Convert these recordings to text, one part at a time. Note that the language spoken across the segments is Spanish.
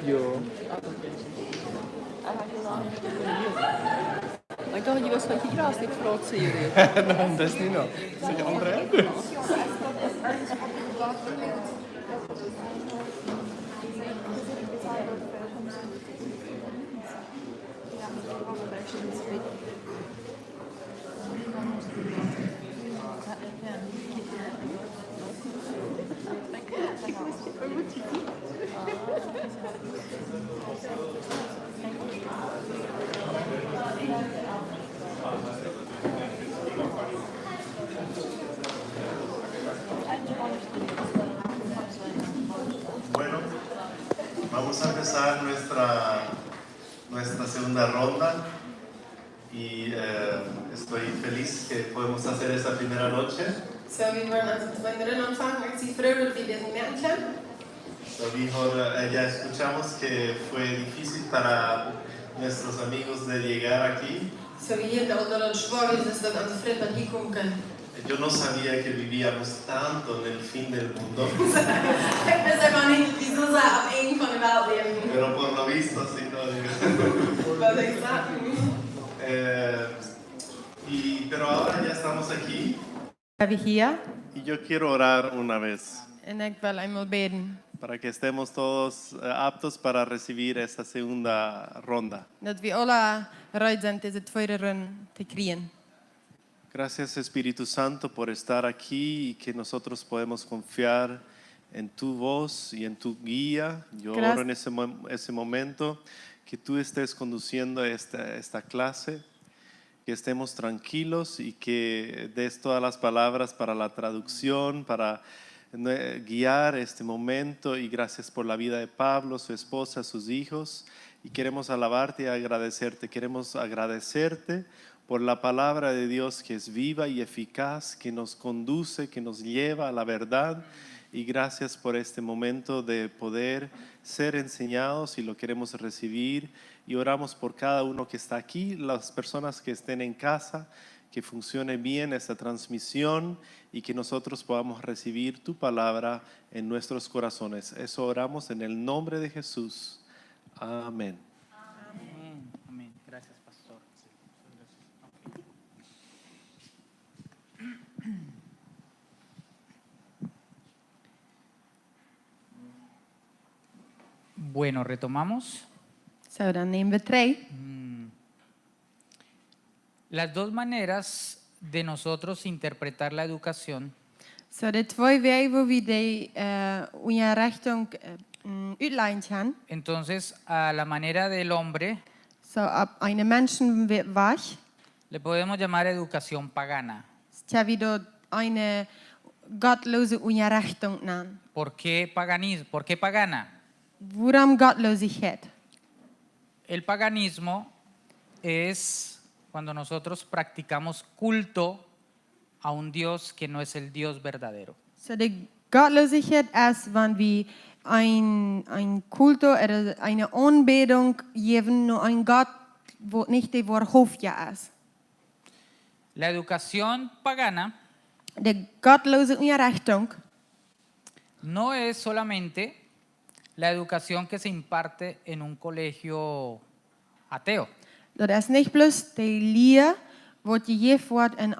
Jo. Ik dacht, je was van hier als ik vlot zie je. No, das nicht noch. Soll ich umdrehen? Bueno, vamos a empezar nuestra segunda ronda y estoy feliz que podemos hacer esta primera noche. Så vi var altså tvunget omfang og sige frøvel til den mærke. Lo dijo, ya escuchamos que fue difícil para nuestros amigos de llegar aquí. Så vi helt under den svage, så den altså fred, at de kom kan. Yo no sabía que vivíamos tanto en el fin del mundo, Jeg vidste bare ikke, de så sig om ingen fra den verden. pero por lo visto sí, no digo. Hvad det ikke sagt? Pero ahora ya estamos aquí Er vi her, y yo quiero orar una vez og jeg vil einmal beden, para que estemos todos aptos para recibir esta segunda ronda. at vi alle rødt sind til det tweede runde til krigen. Gracias Espíritu Santo por estar aquí y que nosotros podemos confiar en tu voz y en tu guía. Yo oro en ese momento que tú estés conduciendo esta clase, que estemos tranquilos y que des todas las palabras para la traducción, para guiar este momento. Y gracias por la vida de Pablo, su esposa, sus hijos. Y queremos alabarte y agradecerte. Queremos agradecerte por la palabra de Dios que es viva y eficaz, que nos conduce, que nos lleva a la verdad. Y gracias por este momento de poder ser enseñados y lo queremos recibir. Y oramos por cada uno que está aquí, las personas que estén en casa, que funcione bien esta transmisión y que nosotros podamos recibir tu palabra en nuestros corazones. Eso oramos en el nombre de Jesús. Amén. Amén. Amén. Gracias, pastor. Bueno, retomamos. Så dan nemen we 3. Las dos maneras de nosotros interpretar la educación Så det er twee wegen hvor vi de Richtung uitlijnen gaan. entonces a la manera del hombre So op eine Menschenweg, le podemos llamar educación pagana. tja wie dort eine gottlose Richtung nan. ¿Por qué paganismo? ¿Por qué pagana? Waarom Gottlosigkeit? El paganismo es cuando nosotros practicamos culto a un Dios que no es el Dios verdadero. So die Gottlosigkeit ist, wenn wir ein Kulto oder eine Anbetung geben nur ein Gott, wo nicht der wahrhaftige ist. La educación pagana Die gottlose Richtung no es solamente la educación que se imparte en un colegio ateo. dat is niet bloß die Lehre, wat gegeben wird in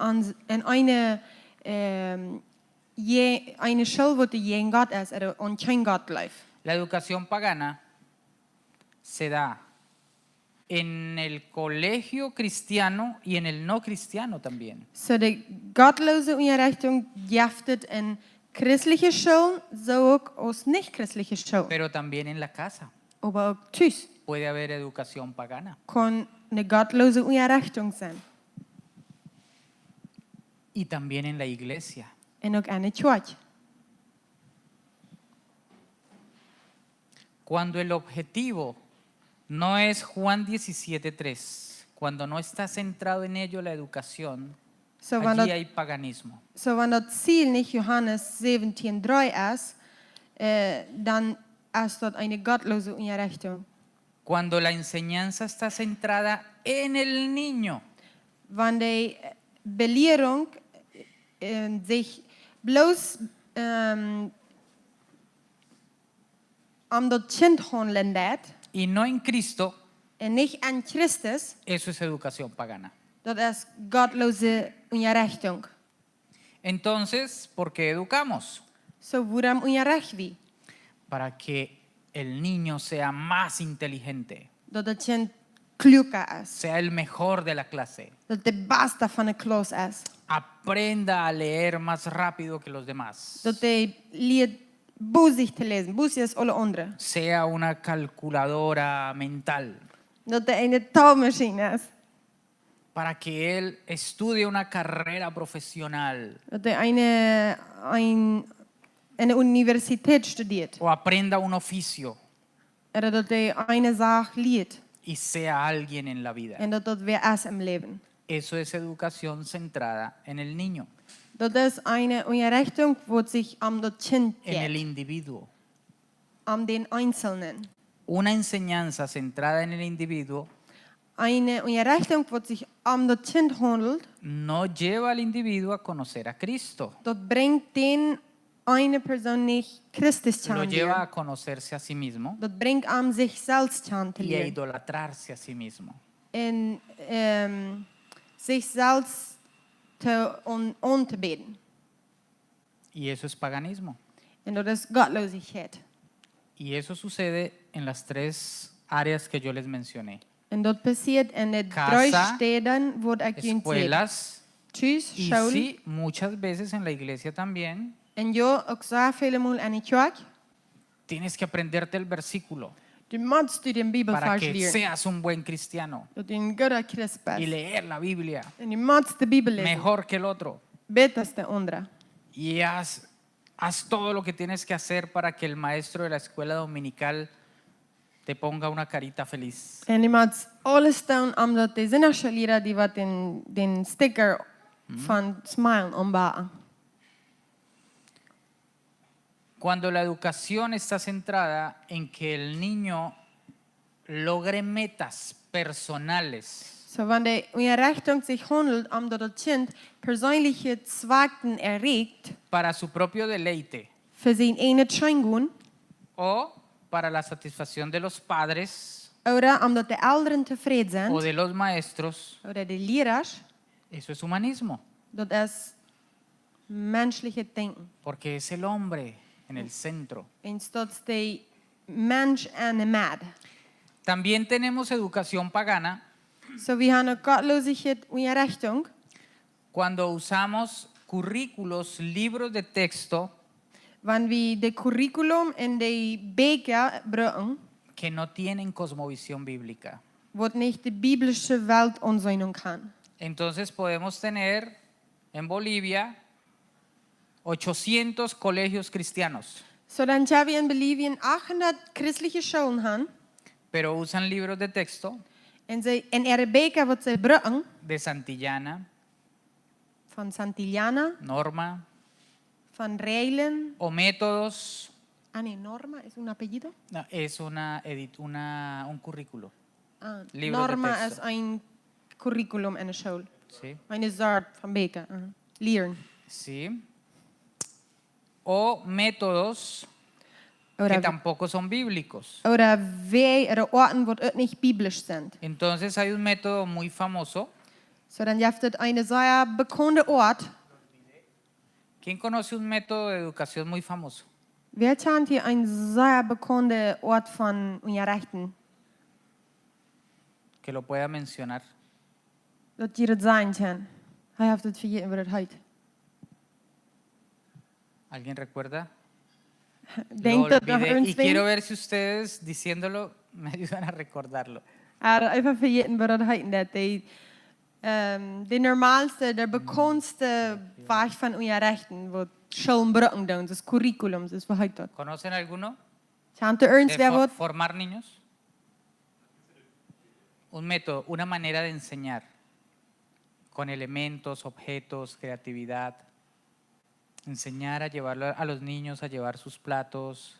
eine Schule, wo ein Gott ist oder kein Gott läuft. La educación pagana se da en el colegio cristiano y en el no cristiano también. So die gottlose Richtung gibt in christliche Schulen, so auch aus nicht christliche Schulen. Pero también en la casa Aber auch thuis puede haber educación pagana. kann eine gottlose Richtung sein. Y también en la iglesia. Und auch eine Kirche. Cuando el objetivo no es Juan 17:3, cuando no está centrado en ello la educación, So wenn allí das, hay paganismo. so wenn das Ziel nicht Johannes 17,3 ist, dann ist dort eine gottlose Richtung. Cuando la enseñanza está centrada en el niño, Wenn die Belehrung sich bloß om dat kind handelen dat y no en Cristo, en niet aan Christus, eso es educación pagana. dat is godloze ongerechting. Entonces, ¿por qué educamos? Zo waarom ongerecht wie? Para que el niño sea más inteligente, Dat het kind kloeker is. sea el mejor de la clase, Dat de beste van de klas is. aprenda a leer más rápido que los demás, Dat hij leert boezig te lezen. Boezig is alle anderen. sea una calculadora mental, Dat hij een taalmachine is. para que él estudie una carrera profesional Dat hij een universiteit studeert. o aprenda un oficio En dat hij een zaak leert. y sea alguien en la vida. En dat weer is in leven. Eso es educación centrada en el niño, Dat is een ongerechting wat zich om dat kind en el gaat. individuo. Om den Einzelnen. Una enseñanza centrada en el individuo Een ongerechting wat zich om dat kind handelt. no lleva al individuo a conocer a Cristo, Dat brengt den ene persoon niet Christus te lo lleva leren. a conocerse a sí mismo Dat brengt om zichzelf te y a leren. idolatrarse a sí mismo. En zichzelf on te bidden. Y eso es paganismo. En dat is godloosheid. Y eso sucede en las tres áreas que yo les mencioné. En dat passiert in de Casa, drie steden wat ik je zei. Escuelas Thuis, y school. sí, muchas veces en la iglesia también. En ja, ook zoveel maal aan de kerk. Tienes que aprenderte el versículo Je moet studeren para Bibelvers que leren. seas un buen cristiano Dat je een goede christ y bent. leer la Biblia En je moet de Bibel lezen. mejor que el otro. Beter als de andere. Y haz todo lo que tienes que hacer para que el maestro de la escuela dominical te ponga una carita feliz. En je moet alles doen omdat de zinnerschoolleerder die wat den sticker van smile ombaten. Cuando la educación está centrada en que el niño logre metas personales, So, wanneer de ongerechting zich handelt omdat het kind persoonlijke zwakten erreikt para su propio deleite voor zijn ene schijngoen, o para la satisfacción de los padres of omdat de ouderen tevreden o zijn, de los maestros, of de leraars, eso es humanismo, dat is menselijke denken. porque es el hombre en el centro. En dat de mens en de maat. También tenemos educación pagana So, we hebben ook godloosheid ongerechting cuando usamos currículos, libros de texto wanneer we de curriculum en de beker gebruiken, que no tienen cosmovisión bíblica. wat niet de biblische wereld aanzien kan. Entonces podemos tener en Bolivia 800 colegios cristianos, So, dan hebben we in Bolivia 800 christelijke scholen gaan. pero usan libros de texto En er beker wat ze gebruiken, de Santillana, van Santillana, Norma van Reilen. o métodos. Ah, nee, Norma is un apellido. No, es un currículo, Ah, Libros de Norma texto. is een curriculum in de school. ¿sí? Een soort van beker. Leren. ¿Sí? O métodos que tampoco son bíblicos. Oder wij er orten wat het niet biblisch zijn. Entonces hay un método muy famoso. So, dan heeft het een zeer bekende Ort. ¿Quién conoce un método de educación muy famoso? Wer kent hier een zeer bekende Ort van ongerechten? Que lo pueda mencionar. Dat je het zijn kan. Hij heeft het vergeten wat het heet. ¿Alguien recuerda? Denk dat nog olvidé. eens Y quiero ver si ustedes diciéndolo me ayudan a recordarlo. Even vergeten wat het heet. Dat de normaalste, de bekendste weg van ongerechten wat scholen gebruiken doen. Dus curriculums, dus wat heet dat? ¿Conocen alguno? Kent er eens De weer wat? formar niños. Un método, una manera de enseñar con elementos, objetos, creatividad. Enseñar a llevarlo a los niños a llevar sus platos.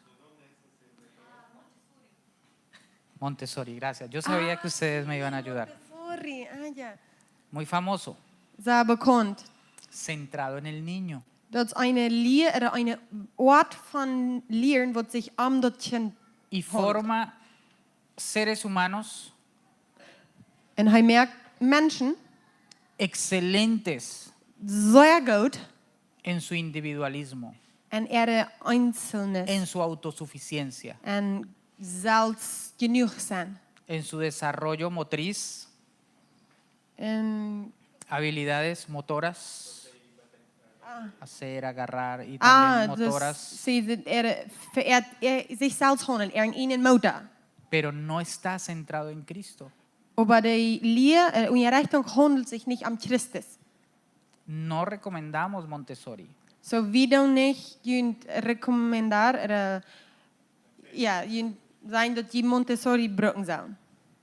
Montessori, gracias. Yo sabía que ustedes me iban a ayudar. Sorry, ja. Muy famoso, Zeer bekend. centrado en el niño. Dat is een Ort van leren wat zich om dat kind y forma seres humanos En hij merkt mensen excelentes zeer goed en su individualismo, en einzelnes en su autosuficiencia, en zelfgenoeg zijn. en su desarrollo motriz, En, habilidades motoras, hacer, agarrar y también dus motoras, vereert zichzelf gewoon in een motor. pero no está centrado en Cristo. Aber die Lehr, unsere Richtung handelt sich nicht am Christus. No recomendamos Montessori, So wie dan niet je recomendar, ja, je zijn dat je Montessori gebruiken zou.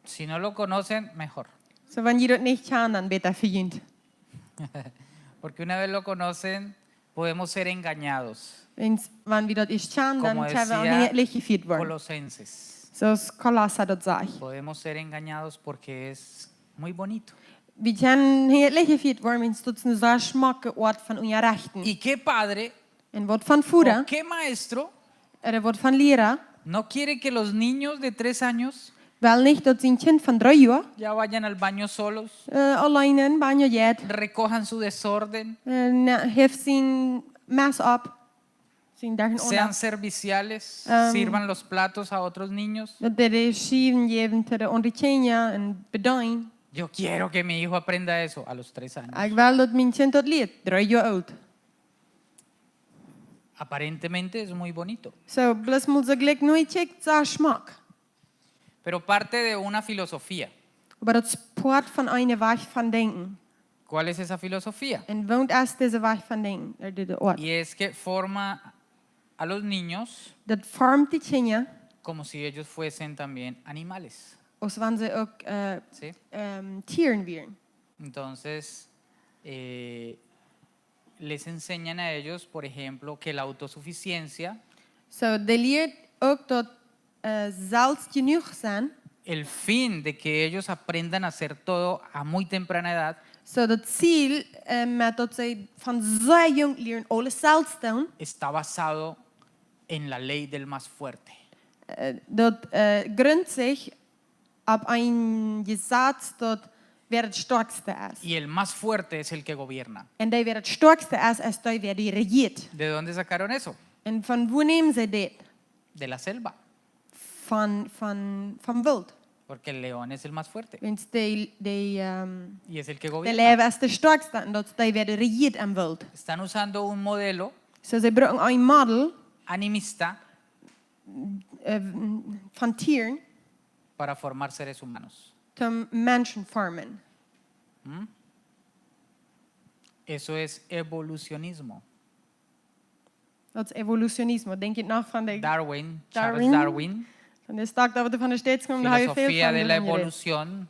si no lo conocen, mejor, So wenn je dat niet kan, dan beter für je. porque una vez lo conocen, podemos ser engañados, Wenn wir dat is kan, dan como kunnen we decía onheerlijk gevierd worden. Colosenses. Zoals Kolosser dat zegt. Podemos ser engañados porque es muy bonito. We kunnen onheerlijk gevierd worden, wenn het een zo smakke Ort van onze rechten. ¿Y qué padre En wat van voeder, o qué maestro wat van leraar, no quiere que los niños de 3 años wel niet dat zijn kind van 3 jaar ya vayan al baño solos, alleen in banjo jet, recojan su desorden, heeft zijn mes op, zijn dagen sean onder. serviciales, sirvan los platos a otros niños? Dat de schieven geven te de onderkenia en beduin. Yo quiero que mi hijo aprenda eso a los 3 años. Ik wil dat mijn kind dat leert, 3 jaar oud. Aparentemente es muy bonito, Zo, plus moet ze gelijk nooit checkt zijn smaak. pero parte de una filosofía. Maar dat sport van een weg van denken. ¿Cuál es esa filosofía? En woont als deze weg van denken, de oort. Y es que forma a los niños Dat vormt die kinderen, como si ellos fuesen también animales. als wanneer ze ook ¿Sí? dieren wären. Entonces, les enseñan a ellos, por ejemplo, que la autosuficiencia, Zo, de leert ook dat zelfs genoeg zijn, el fin de que ellos aprendan a hacer todo a muy temprana edad, zo dat ziel met dat zij van zeer jong leren alles zelf doen, está basado en la ley del más fuerte. dat gründt zich op een gezet dat wer het sterkste is. Y el más fuerte es el que gobierna. En die wer het sterkste is die wer die regeert. ¿De dónde sacaron eso? En van waar nemen ze dit? De la selva, Van wild. porque el león es el más fuerte Want y es el que de gobierna. leeuw is de sterkste en dat die werden regeert en wild. Están usando un modelo Zo, ze gebruiken een model animista van dieren para formar seres humanos. om mensen vormen. Eso es evolucionismo. Dat is evolutionisme. Denk je nog van de Darwin, Darwin. Charles Darwin, van de stak dat we van de steeds komen, daar heb je veel filosofía van de la geleerd. evolución,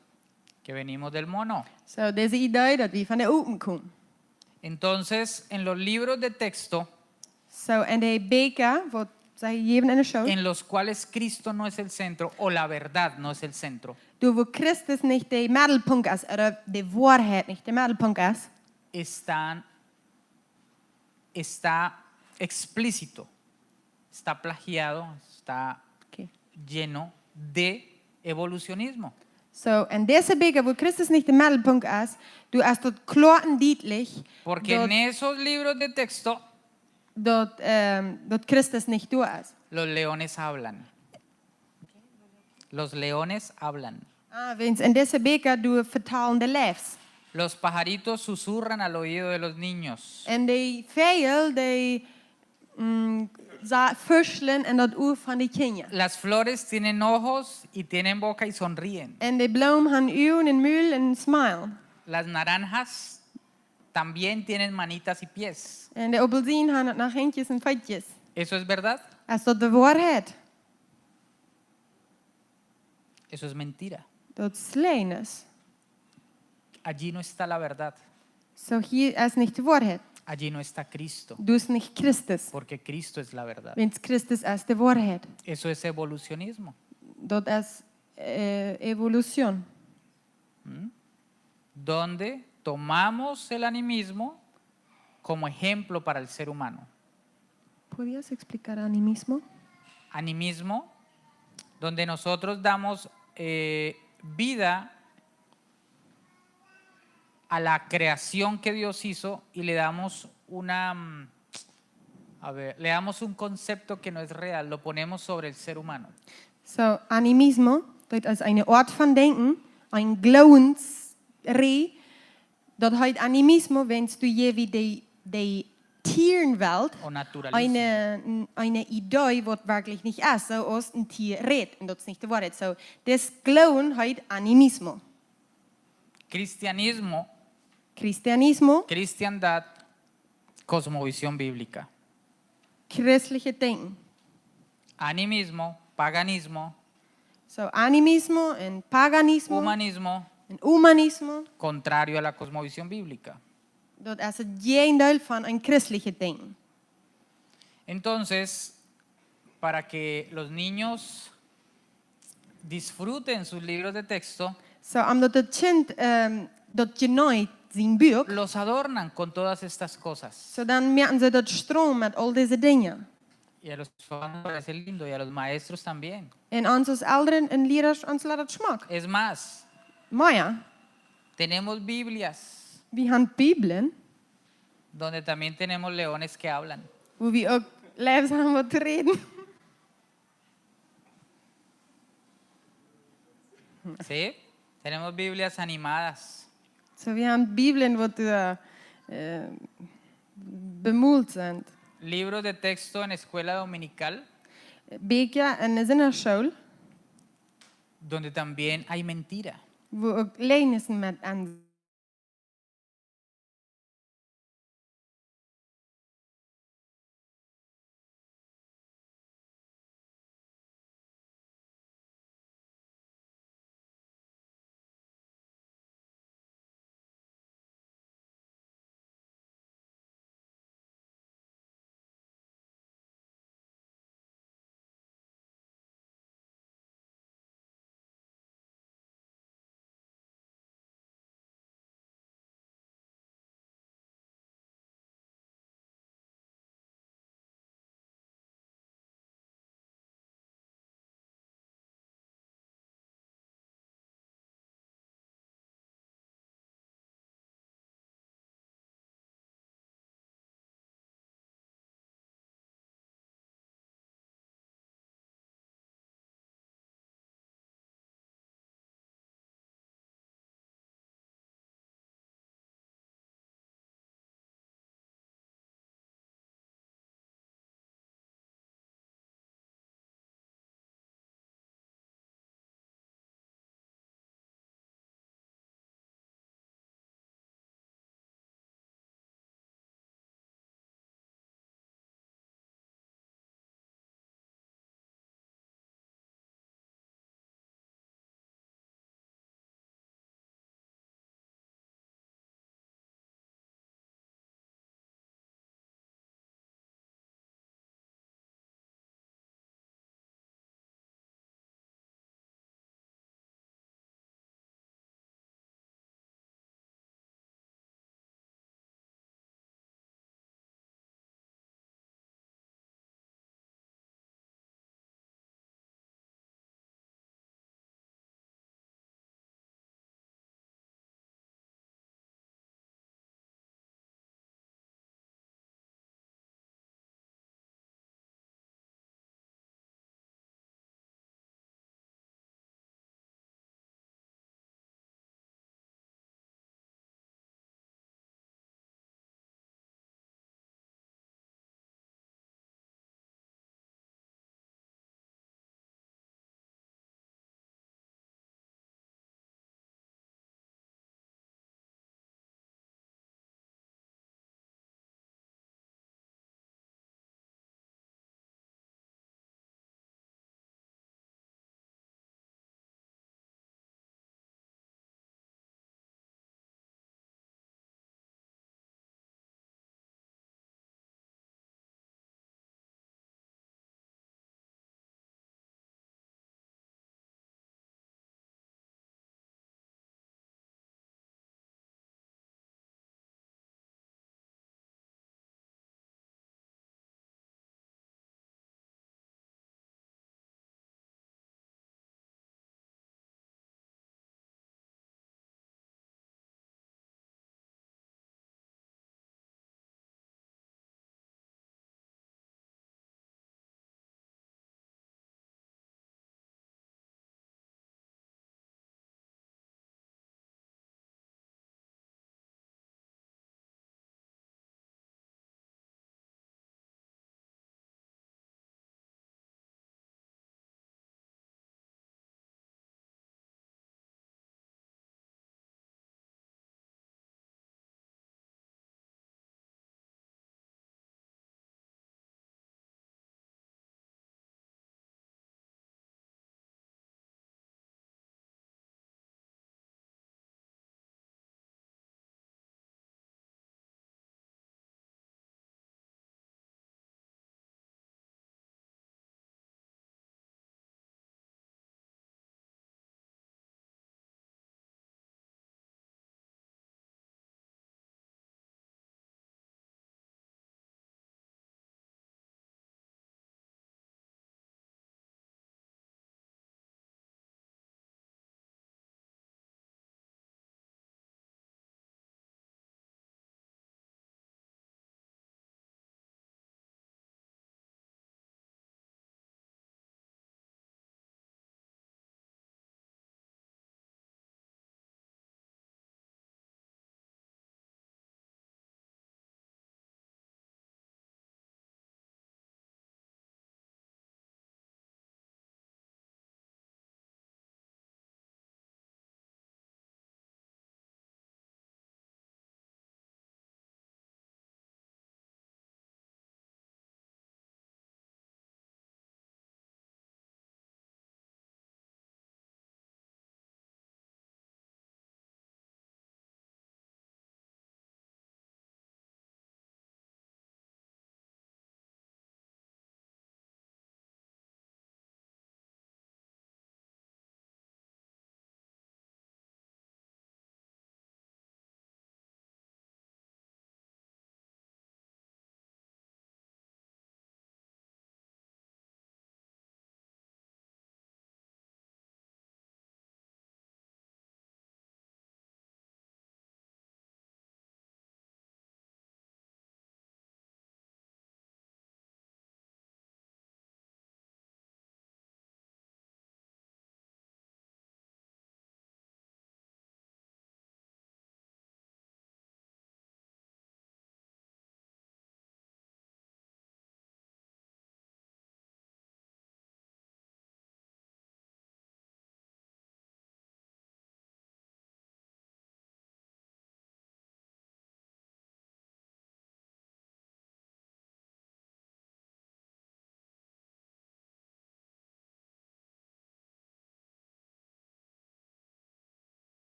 que venimos del mono. Zo, deze idee dat we van de open komen. Entonces, en los libros de texto Zo, en de beken, wat zij geven in de show, en los cuales Cristo no es el centro o la verdad no es el centro, door wo Christus niet de middelpunt is, de waarheid niet de middelpunt is, está explícito, está plagiado, está okay. lleno de evolucionismo. Zo, en deze beken, wo Christus niet de middelpunt is, du is dat klaar en duidelijk Porque en esos libros de texto dat Christus niet door is. los leones hablan. Los leones hablan. Want in deze beken doen we vertalende leefs. Los pajaritos susurran al oído de los niños. En die vijel, die vushelen en dat oor van die kinderen. Las flores tienen ojos y tienen boca y sonríen. En die bloem han uwen en muil en smile. Las naranjas también tienen manitas y pies. En de appelsien han het naar handjes en voetjes. ¿Eso es verdad? Is dat de waarheid? Eso es mentira. Dat is leugens. Allí no está la verdad. Zo, hier is niet de waarheid. Allí no está Cristo. Dus niet Christus. Porque Cristo es la verdad. Want Christus is de waarheid. Eso es evolucionismo. Dat is evolutie. Donde tomamos el animismo como ejemplo para el ser humano. ¿Podrías explicar animismo? Animismo donde nosotros damos vida a la creación que Dios hizo y le damos le damos un concepto que no es real, lo ponemos sobre el ser humano. So, Animismo, dat is een Art van denken, een geloofsree, dat heet Animismo, wennst du je wie die Tierenwelt O naturalismo. eine Idee, wat wirklich nicht ist, so als ein Tier redet, und das ist nicht die Wahrheit. So, das Glauben heet Animismo. Cristianismo, Christianismo, cristiandad, cosmovisión bíblica. christliche Denken. Animismo, paganismo, So, Animismo en Paganismo humanismo, en Humanismo, contrario a la cosmovisión bíblica. dat is het geendeel van een christelijke denken. Entonces, para que los niños disfruten sus libros de texto, So, omdat het kind dat je nooit zien buik, los adornan con todas estas cosas. so dan merken ze dat stroom met al deze dingen. Y a los papás les parece lindo y a los maestros también. En ons als ouderen en leraars ons laat het smaak. Es más, Maar ja, tenemos Biblias we hebben Bibelen, donde también tenemos leones que hablan. waar we ook levens aan wat te reden. ¿Sí? Tenemos Biblias animadas. So, we hebben Bibelen wat bemoeld zijn. Libros de texto en escuela dominical, Beekje en een zinnerschool, donde también hay mentira. waar ook lijnissen met aan